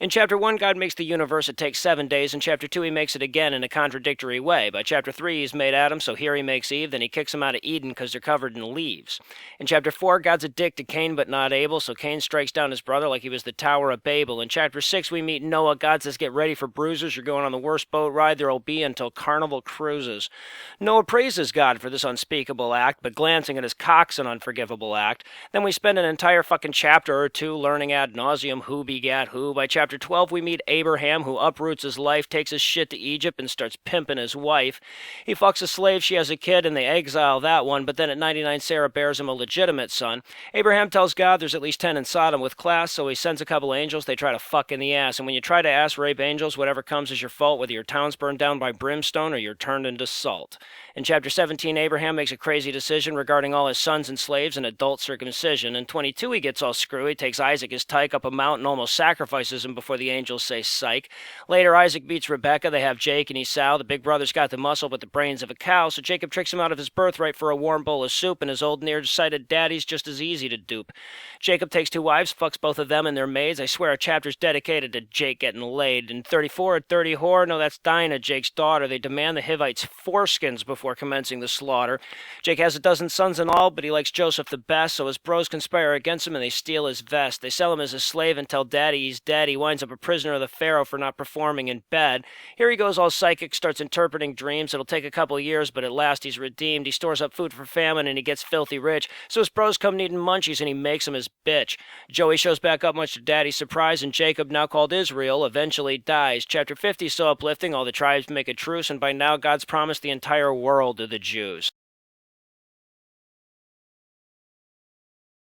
In chapter 1, God makes the universe, it takes 7 days. In chapter 2, he makes it again in a contradictory way. By chapter 3, he's made Adam, so here he makes Eve, then he kicks them out of Eden because they're covered in leaves. In chapter 4, God's a dick to Cain but not Abel, so Cain strikes down his brother like he was the Tower of Babel. In chapter 6, we meet Noah. God says, get ready for bruises, you're going on the worst boat ride there'll be until Carnival cruises. Noah praises God for this unspeakable act, but glancing at his cock's an unforgivable act. Then we spend an entire fucking chapter or two learning ad nauseum who begat who. By chapter 12, we meet Abraham, who uproots his life, takes his shit to Egypt, and starts pimping his wife. He fucks a slave, she has a kid, and they exile that one, but then at 99, Sarah bears him a legitimate son. Abraham tells God there's at least 10 in Sodom with class, so he sends a couple angels, they try to fuck in the ass, and when you try to ass rape angels, whatever comes is your fault, whether your town's burned down by brimstone or you're turned into salt. In chapter 17, Abraham makes a crazy decision regarding all his sons and slaves and adult circumcision. In 22, he gets all screwy, takes Isaac his tyke up a mountain, almost sacrifices him before the angels say psych. Later, Isaac beats Rebekah, they have Jake and Esau. The big brother's got the muscle but the brains of a cow, so Jacob tricks him out of his birthright for a warm bowl of soup, and his old nearsighted daddy's just as easy to dupe. Jacob takes 2 wives, fucks both of them and their maids. I swear a chapter's dedicated to Jake getting laid. In 34, a dirty whore, no, that's Dinah, Jake's daughter. They demand the Hivites' foreskins before commencing the slaughter. Jake has a dozen sons in all, but he likes Joseph the best, so his bros conspire against him and they steal his vest. They sell him as a slave and tell daddy he's dead. He winds up a prisoner of the Pharaoh for not performing in bed. Here he goes all psychic, starts interpreting dreams. It'll take a couple years, but at last he's redeemed. He stores up food for famine and he gets filthy rich. So his bros come needing munchies and he makes them his bitch. Joey shows back up much to daddy's surprise, and Jacob, now called Israel, eventually dies. Chapter 50 is so uplifting, all the tribes make a truce, and by now God's promised the entire world to the Jews.